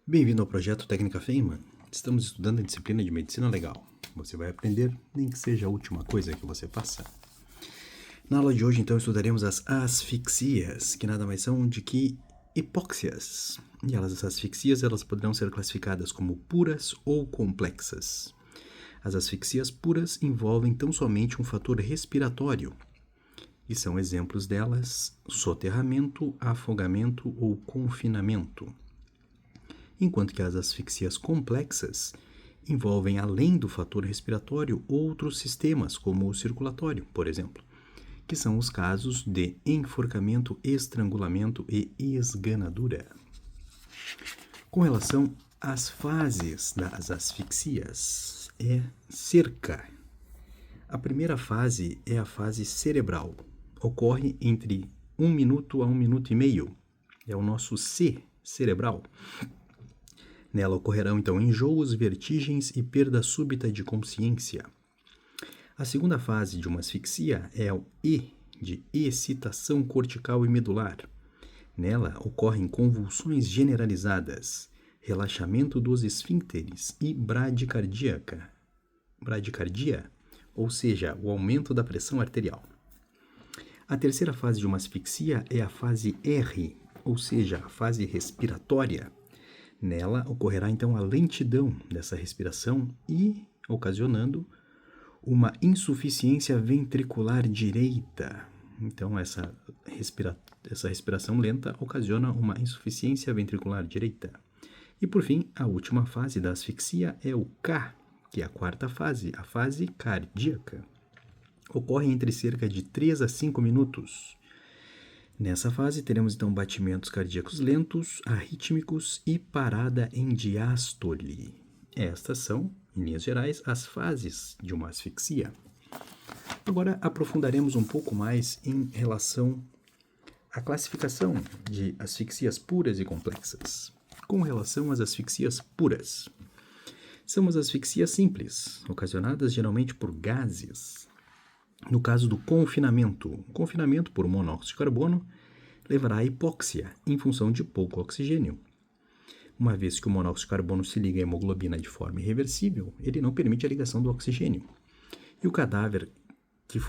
Bem-vindo ao projeto Técnica Feynman. Estamos estudando a disciplina de Medicina Legal. Você vai aprender, nem que seja a última coisa que você faça. Na aula de hoje, então, estudaremos as asfixias, que nada mais são de que hipóxias. E as asfixias elas poderão ser classificadas como puras ou complexas. As asfixias puras envolvem tão somente um fator respiratório, e são exemplos delas soterramento, afogamento ou confinamento. Enquanto que as asfixias complexas envolvem, além do fator respiratório, outros sistemas, como o circulatório, por exemplo, que são os casos de enforcamento, estrangulamento e esganadura. Com relação às fases das asfixias, é cerca. A primeira fase é a fase cerebral. Ocorre entre 1 minuto a 1 minuto e meio. É o nosso C cerebral. Nela ocorrerão, então, enjoos, vertigens e perda súbita de consciência. A segunda fase de uma asfixia é o E, de excitação cortical e medular. Nela ocorrem convulsões generalizadas, relaxamento dos esfíncteres e bradicardia, ou seja, o aumento da pressão arterial. A terceira fase de uma asfixia é a fase R, ou seja, a fase respiratória. Nela ocorrerá então a lentidão dessa respiração e ocasionando uma insuficiência ventricular direita. Então essa respiração lenta ocasiona uma insuficiência ventricular direita. E por fim, a última fase da asfixia é o K, que é a quarta fase, a fase cardíaca. Ocorre entre cerca de 3 a 5 minutos. Nessa fase, teremos então batimentos cardíacos lentos, arrítmicos e parada em diástole. Estas são, em linhas gerais, as fases de uma asfixia. Agora, aprofundaremos um pouco mais em relação à classificação de asfixias puras e complexas. Com relação às asfixias puras, são as asfixias simples, ocasionadas geralmente por gases. No caso do confinamento, o confinamento por monóxido de carbono levará à hipóxia em função de pouco oxigênio. Uma vez que o monóxido de carbono se liga à hemoglobina de forma irreversível, ele não permite a ligação do oxigênio. E o cadáver que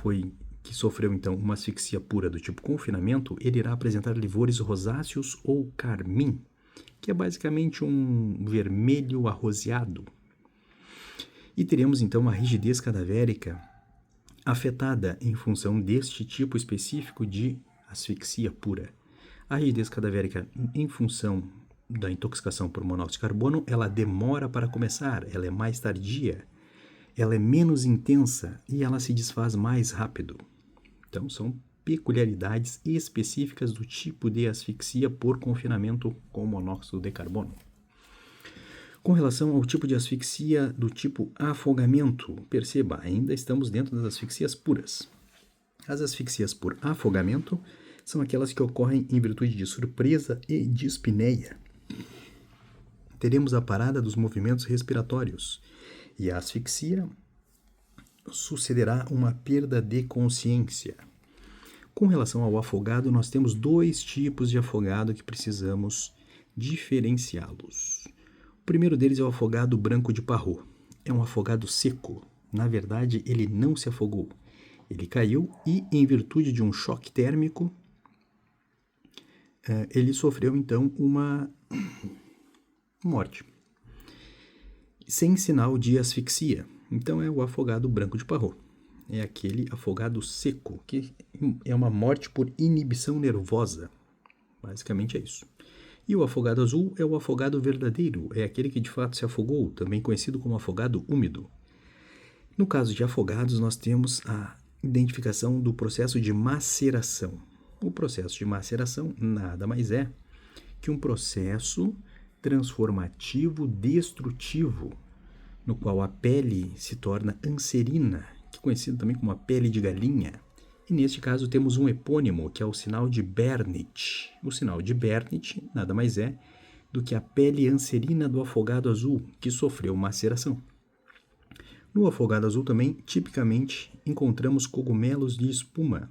sofreu então uma asfixia pura do tipo confinamento, ele irá apresentar livores rosáceos ou carmim, que é basicamente um vermelho arroseado. E teremos então uma rigidez cadavérica afetada em função deste tipo específico de asfixia pura. A rigidez cadavérica, em função da intoxicação por monóxido de carbono, ela demora para começar, ela é mais tardia, ela é menos intensa e ela se desfaz mais rápido. Então, são peculiaridades específicas do tipo de asfixia por confinamento com monóxido de carbono. Com relação ao tipo de asfixia do tipo afogamento, perceba, ainda estamos dentro das asfixias puras. As asfixias por afogamento são aquelas que ocorrem em virtude de surpresa e dispneia. Teremos a parada dos movimentos respiratórios e a asfixia sucederá uma perda de consciência. Com relação ao afogado, nós temos 2 tipos de afogado que precisamos diferenciá-los. O primeiro deles é o afogado branco de Parrot. É um afogado seco. Na verdade, ele não se afogou. Ele caiu e, em virtude de um choque térmico, ele sofreu, então, uma morte. Sem sinal de asfixia. Então, é o afogado branco de Parrot. É aquele afogado seco, que é uma morte por inibição nervosa. Basicamente é isso. E o afogado azul é o afogado verdadeiro, é aquele que de fato se afogou, também conhecido como afogado úmido. No caso de afogados, nós temos a identificação do processo de maceração. O processo de maceração nada mais é que um processo transformativo destrutivo, no qual a pele se torna anserina, que é conhecido também como a pele de galinha. E neste caso temos um epônimo, que é o sinal de Berndt. O sinal de Berndt nada mais é do que a pele anserina do afogado azul, que sofreu maceração. No afogado azul também, tipicamente, encontramos cogumelos de espuma.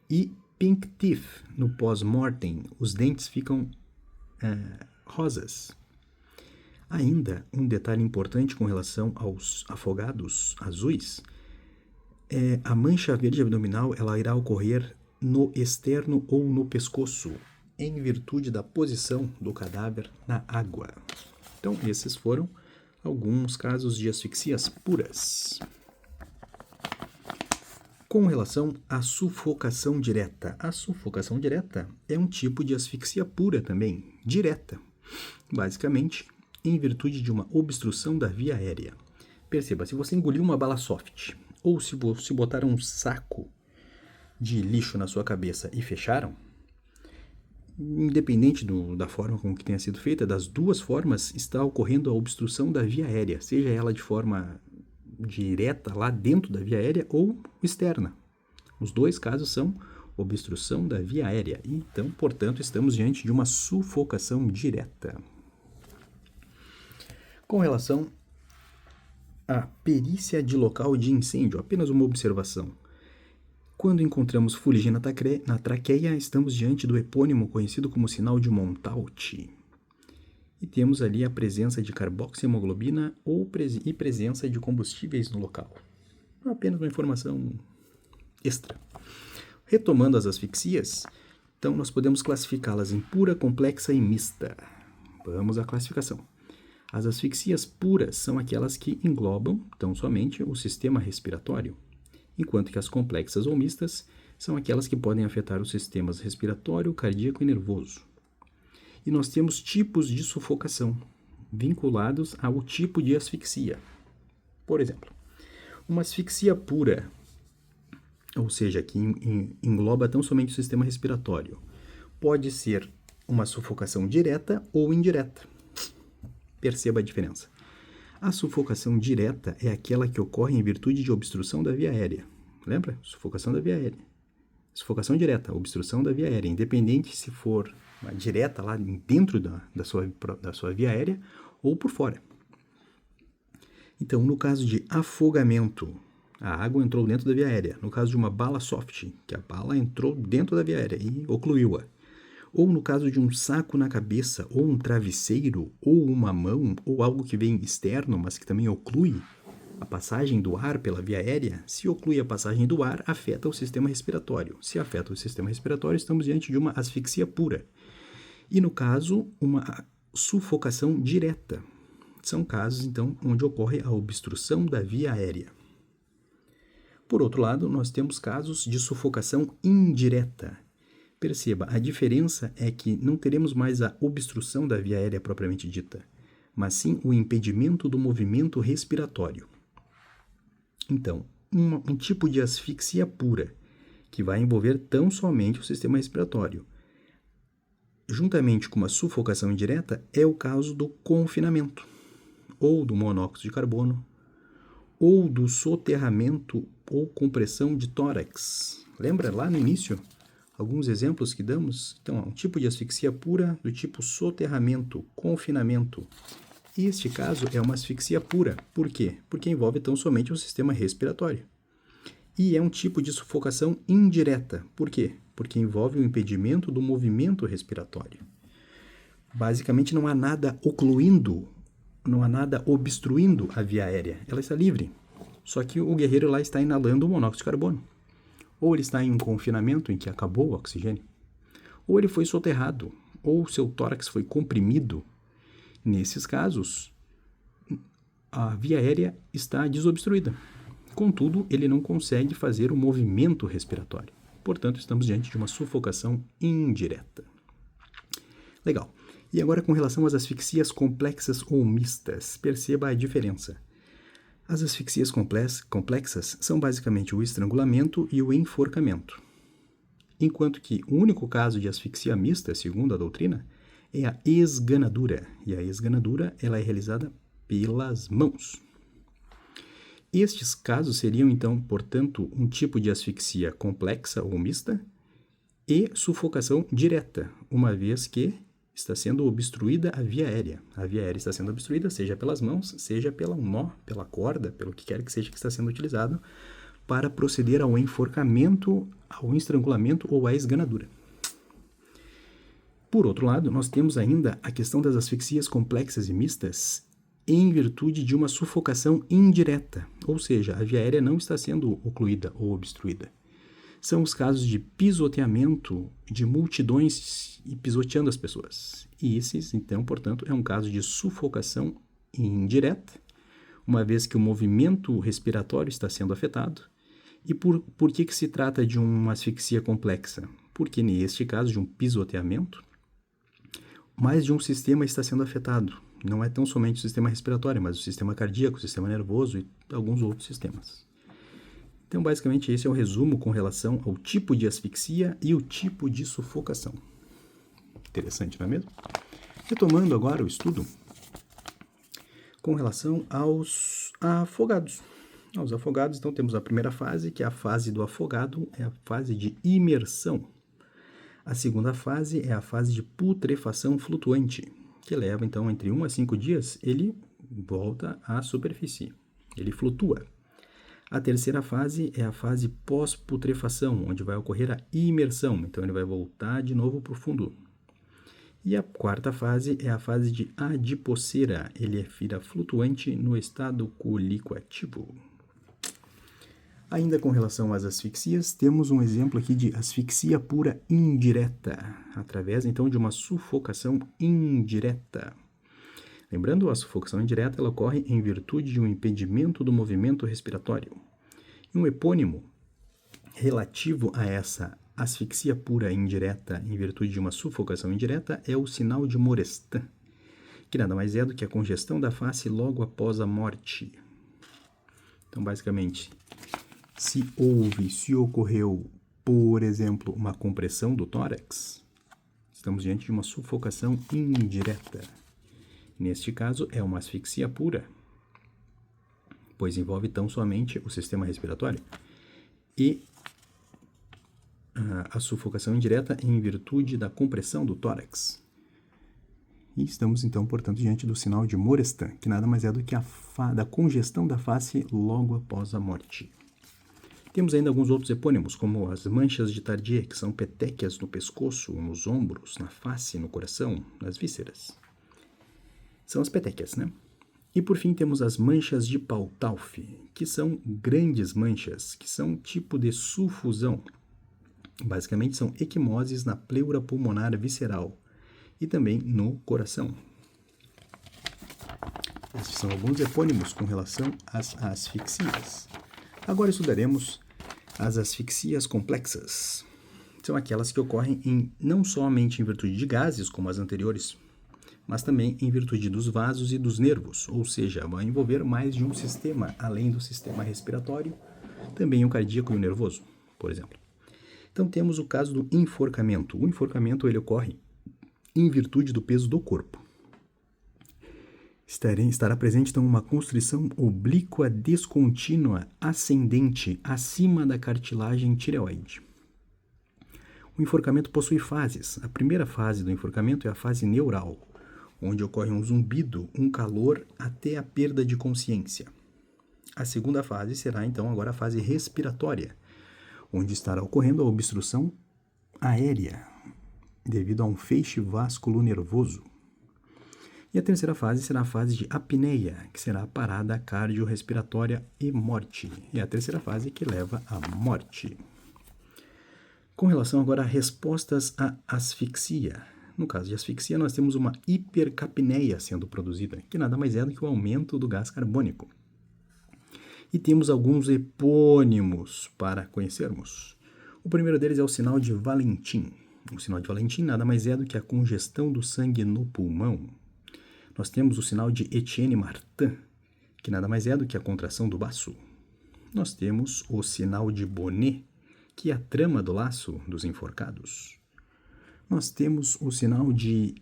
E pink teeth, no pós-mortem, os dentes ficam rosas. Ainda, um detalhe importante com relação aos afogados azuis é a mancha verde abdominal, ela irá ocorrer no externo ou no pescoço, em virtude da posição do cadáver na água. Então, esses foram alguns casos de asfixias puras. Com relação à sufocação direta. A sufocação direta é um tipo de asfixia pura também, direta. Basicamente, em virtude de uma obstrução da via aérea. Perceba, se você engoliu uma bala soft, ou se botaram um saco de lixo na sua cabeça e fecharam, independente da forma com que tenha sido feita, das duas formas está ocorrendo a obstrução da via aérea, seja ela de forma direta lá dentro da via aérea ou externa. Os dois casos são obstrução da via aérea. Então, portanto, estamos diante de uma sufocação direta. Com relação à perícia de local de incêndio, apenas uma observação. Quando encontramos fuligem na traqueia, estamos diante do epônimo conhecido como sinal de Montaut. E temos ali a presença de carboxihemoglobina e presença de combustíveis no local. Apenas uma informação extra. Retomando as asfixias, então nós podemos classificá-las em pura, complexa e mista. Vamos à classificação. As asfixias puras são aquelas que englobam, tão somente, o sistema respiratório, enquanto que as complexas ou mistas são aquelas que podem afetar os sistemas respiratório, cardíaco e nervoso. E nós temos tipos de sufocação, vinculados ao tipo de asfixia. Por exemplo, uma asfixia pura, ou seja, que engloba tão somente o sistema respiratório, pode ser uma sufocação direta ou indireta. Perceba a diferença. A sufocação direta é aquela que ocorre em virtude de obstrução da via aérea. Lembra? Sufocação da via aérea. Sufocação direta, obstrução da via aérea, independente se for direta lá dentro da sua via aérea ou por fora. Então, no caso de afogamento, a água entrou dentro da via aérea. No caso de uma bala soft, que a bala entrou dentro da via aérea e ocluiu-a. Ou no caso de um saco na cabeça, ou um travesseiro, ou uma mão, ou algo que vem externo, mas que também oclui a passagem do ar pela via aérea, se oclui a passagem do ar, afeta o sistema respiratório. Se afeta o sistema respiratório, estamos diante de uma asfixia pura. E no caso, uma sufocação direta. São casos, então, onde ocorre a obstrução da via aérea. Por outro lado, nós temos casos de sufocação indireta. Perceba, a diferença é que não teremos mais a obstrução da via aérea propriamente dita, mas sim o impedimento do movimento respiratório. Então, um tipo de asfixia pura, que vai envolver tão somente o sistema respiratório, juntamente com uma sufocação indireta, é o caso do confinamento, ou do monóxido de carbono, ou do soterramento ou compressão de tórax. Lembra lá no início? Alguns exemplos que damos? Então, um tipo de asfixia pura do tipo soterramento, confinamento. Este caso é uma asfixia pura. Por quê? Porque envolve tão somente o sistema respiratório. E é um tipo de sufocação indireta. Por quê? Porque envolve o impedimento do movimento respiratório. Basicamente, não há nada ocluindo, não há nada obstruindo a via aérea. Ela está livre. Só que o guerreiro lá está inalando o monóxido de carbono. Ou ele está em um confinamento em que acabou o oxigênio, ou ele foi soterrado, ou seu tórax foi comprimido. Nesses casos, a via aérea está desobstruída. Contudo, ele não consegue fazer o movimento respiratório. Portanto, estamos diante de uma sufocação indireta. Legal. E agora com relação às asfixias complexas ou mistas, perceba a diferença. As asfixias complexas são basicamente o estrangulamento e o enforcamento, enquanto que o único caso de asfixia mista, segundo a doutrina, é a esganadura, e a esganadura ela é realizada pelas mãos. Estes casos seriam, então, portanto, um tipo de asfixia complexa ou mista e sufocação direta, uma vez que está sendo obstruída a via aérea. A via aérea está sendo obstruída, seja pelas mãos, seja pelo nó, pela corda, pelo que quer que seja que está sendo utilizado, para proceder ao enforcamento, ao estrangulamento ou à esganadura. Por outro lado, nós temos ainda a questão das asfixias complexas e mistas em virtude de uma sufocação indireta, ou seja, a via aérea não está sendo ocluída ou obstruída. São os casos de pisoteamento de multidões e pisoteando as pessoas. E esses, então, portanto, é um caso de sufocação indireta, uma vez que o movimento respiratório está sendo afetado. E por que se trata de uma asfixia complexa? Porque, neste caso de um pisoteamento, mais de um sistema está sendo afetado. Não é tão somente o sistema respiratório, mas o sistema cardíaco, o sistema nervoso e alguns outros sistemas. Então, basicamente, esse é o resumo com relação ao tipo de asfixia e o tipo de sufocação. Interessante, não é mesmo? Retomando agora o estudo com relação aos afogados. Aos afogados, então, temos a primeira fase, que é a fase do afogado, é a fase de imersão. A segunda fase é a fase de putrefação flutuante, que leva, então, entre 1 a 5 dias, ele volta à superfície, ele flutua. A terceira fase é a fase pós-putrefação, onde vai ocorrer a imersão, então ele vai voltar de novo para o fundo. E a quarta fase é a fase de adipocera, ele vira flutuante no estado colicoativo. Ainda com relação às asfixias, temos um exemplo aqui de asfixia pura indireta, através então de uma sufocação indireta. Lembrando, a sufocação indireta ela ocorre em virtude de um impedimento do movimento respiratório. E um epônimo relativo a essa asfixia pura indireta em virtude de uma sufocação indireta é o sinal de Morestan, que nada mais é do que a congestão da face logo após a morte. Então, basicamente, se ocorreu, por exemplo, uma compressão do tórax, estamos diante de uma sufocação indireta. Neste caso, é uma asfixia pura, pois envolve tão somente o sistema respiratório. E a sufocação indireta em virtude da compressão do tórax. E estamos, então, portanto, diante do sinal de Morestan, que nada mais é do que da congestão da face logo após a morte. Temos ainda alguns outros epônimos, como as manchas de Tardieu, que são petequias no pescoço, nos ombros, na face, no coração, nas vísceras. São as petequias, né? E por fim temos as manchas de Pautalf, que são grandes manchas, que são tipo de sufusão. Basicamente são equimoses na pleura pulmonar visceral e também no coração. Esses são alguns epônimos com relação às asfixias. Agora estudaremos as asfixias complexas. São aquelas que ocorrem não somente em virtude de gases, como as anteriores, mas também em virtude dos vasos e dos nervos, ou seja, vai envolver mais de um sistema, além do sistema respiratório, também o cardíaco e o nervoso, por exemplo. Então temos o caso do enforcamento. O enforcamento ele ocorre em virtude do peso do corpo. Estará presente então uma constrição oblíqua descontínua ascendente acima da cartilagem tireoide. O enforcamento possui fases. A primeira fase do enforcamento é a fase neural, onde ocorre um zumbido, um calor até a perda de consciência. A segunda fase será então agora a fase respiratória, onde estará ocorrendo a obstrução aérea, devido a um feixe vasculo nervoso. E a terceira fase será a fase de apneia, que será a parada cardiorrespiratória e morte. E a terceira fase que leva à morte. Com relação agora a respostas à asfixia. No caso de asfixia, nós temos uma hipercapneia sendo produzida, que nada mais é do que o aumento do gás carbônico. E temos alguns epônimos para conhecermos. O primeiro deles é o sinal de Valentin. O sinal de Valentin nada mais é do que a congestão do sangue no pulmão. Nós temos o sinal de Etienne Martin, que nada mais é do que a contração do baço. Nós temos o sinal de Bonnet, que é a trama do laço dos enforcados. Nós temos o sinal de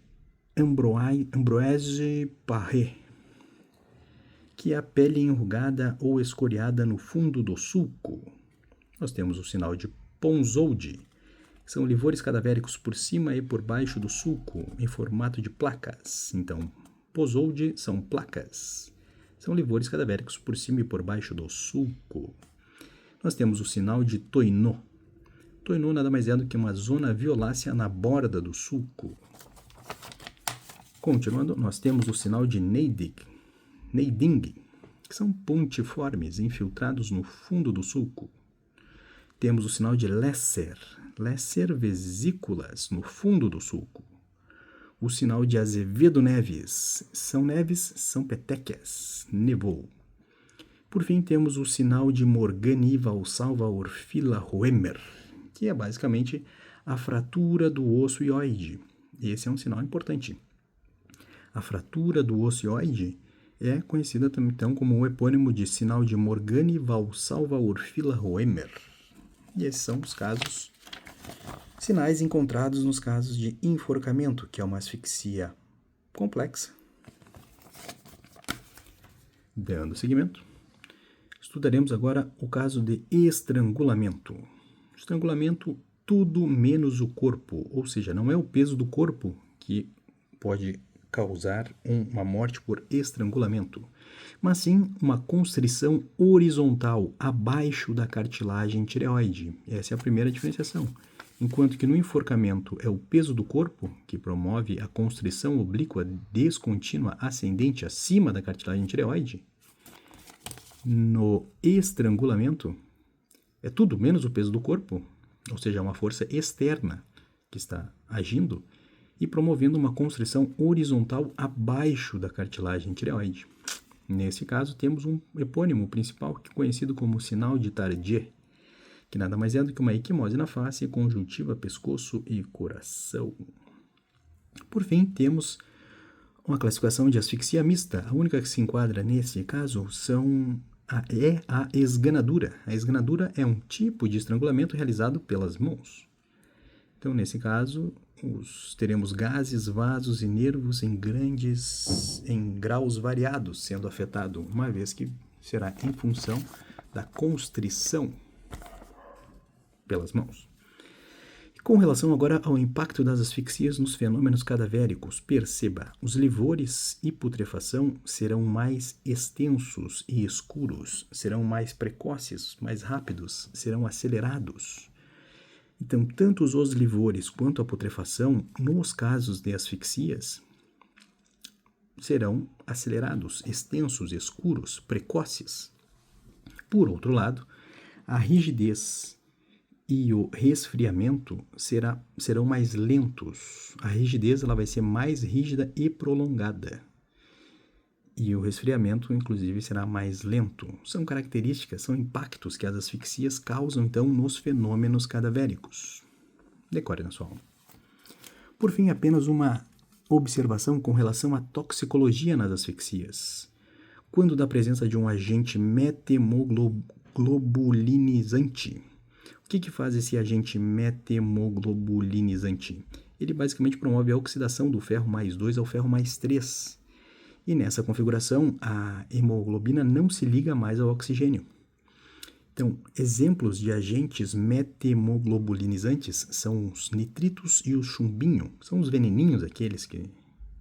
Ambroise Paré, que é a pele enrugada ou escoriada no fundo do sulco. Nós temos o sinal de Ponzoldi, que são livores cadavéricos por cima e por baixo do sulco, em formato de placas. Então, Ponzoldi são placas. São livores cadavéricos por cima e por baixo do sulco. Nós temos o sinal de Toinot. Toinô nada mais é do que uma zona violácea na borda do sulco. Continuando, nós temos o sinal de Neiding, que são pontiformes infiltrados no fundo do sulco. Temos o sinal de Lesser vesículas no fundo do sulco. O sinal de Azevedo Neves, são petequias, nevou. Por fim, temos o sinal de Morgani Valsalva Orfila Roemer, que é basicamente a fratura do osso hioide. Esse é um sinal importante. A fratura do osso hioide é conhecida também então como o epônimo de sinal de Morgani Valsalva Orfila Roemer. E esses são os sinais encontrados nos casos de enforcamento, que é uma asfixia complexa. Dando seguimento, estudaremos agora o caso de estrangulamento. Estrangulamento, tudo menos o corpo, ou seja, não é o peso do corpo que pode causar uma morte por estrangulamento, mas sim uma constrição horizontal abaixo da cartilagem tireoide. Essa é a primeira diferenciação. Enquanto que no enforcamento é o peso do corpo que promove a constrição oblíqua descontínua ascendente acima da cartilagem tireoide, no estrangulamento é tudo menos o peso do corpo, ou seja, uma força externa que está agindo e promovendo uma constrição horizontal abaixo da cartilagem tireoide. Nesse caso, temos um epônimo principal que é conhecido como sinal de Tardieu, que nada mais é do que uma equimose na face, conjuntiva, pescoço e coração. Por fim, temos uma classificação de asfixia mista. A única que se enquadra nesse caso é a esganadura. A esganadura é um tipo de estrangulamento realizado pelas mãos. Então, nesse caso, teremos gases, vasos e nervos em graus variados sendo afetado, uma vez que será em função da constrição pelas mãos. Com relação agora ao impacto das asfixias nos fenômenos cadavéricos, perceba, os livores e putrefação serão mais extensos e escuros, serão mais precoces, mais rápidos, serão acelerados. Então, tanto os livores quanto a putrefação, nos casos de asfixias, serão acelerados, extensos, escuros, precoces. Por outro lado, a rigidez e o resfriamento serão mais lentos. A rigidez ela vai ser mais rígida e prolongada. E o resfriamento, inclusive, será mais lento. São características, são impactos que as asfixias causam, então, nos fenômenos cadavéricos. Decore na sua aula. Por fim, apenas uma observação com relação à toxicologia nas asfixias. Quando da presença de um agente metemoglobulinizante. O que faz esse agente metemoglobulinizante? Ele basicamente promove a oxidação do ferro mais 2 ao ferro mais 3. E nessa configuração, a hemoglobina não se liga mais ao oxigênio. Então, exemplos de agentes metemoglobulinizantes são os nitritos e o chumbinho. São os veneninhos aqueles que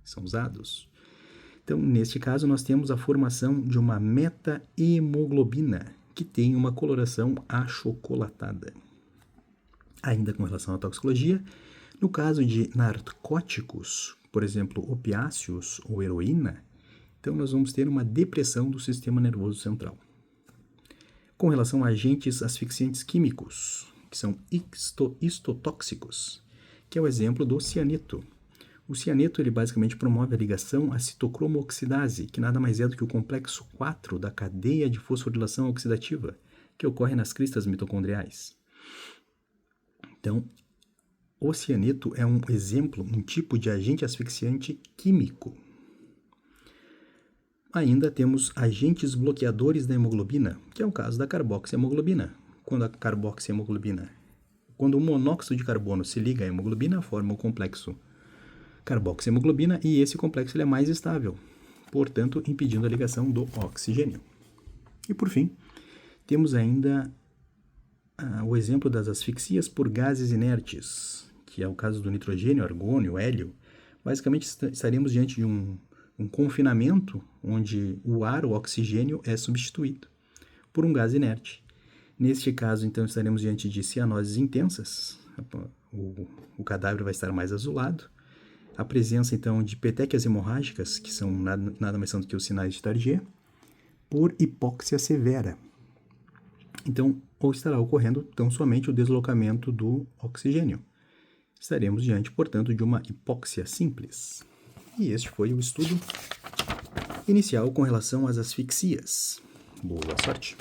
são usados. Então, neste caso, nós temos a formação de uma meta-hemoglobina, que tem uma coloração achocolatada. Ainda com relação à toxicologia, no caso de narcóticos, por exemplo, opiáceos ou heroína, então nós vamos ter uma depressão do sistema nervoso central. Com relação a agentes asfixiantes químicos, que são histotóxicos, que é o exemplo do cianeto. O cianeto ele basicamente promove a ligação à citocromo oxidase, que nada mais é do que o complexo 4 da cadeia de fosforilação oxidativa, que ocorre nas cristas mitocondriais. Então, o cianeto é um exemplo, um tipo de agente asfixiante químico. Ainda temos agentes bloqueadores da hemoglobina, que é o caso da carboxihemoglobina. Quando o monóxido de carbono se liga à hemoglobina, forma o complexo carboxihemoglobina e esse complexo ele é mais estável, portanto, impedindo a ligação do oxigênio. E por fim, temos ainda o exemplo das asfixias por gases inertes, que é o caso do nitrogênio, argônio, hélio. Basicamente, estaríamos diante de um confinamento onde o ar, o oxigênio, é substituído por um gás inerte. Neste caso, então, estaremos diante de cianoses intensas, o cadáver vai estar mais azulado, a presença, então, de petequias hemorrágicas, que são nada mais são do que os sinais de Tardieu, por hipóxia severa. Então, ou estará ocorrendo tão somente o deslocamento do oxigênio. Estaremos diante, portanto, de uma hipóxia simples. E este foi o estudo inicial com relação às asfixias. Boa sorte!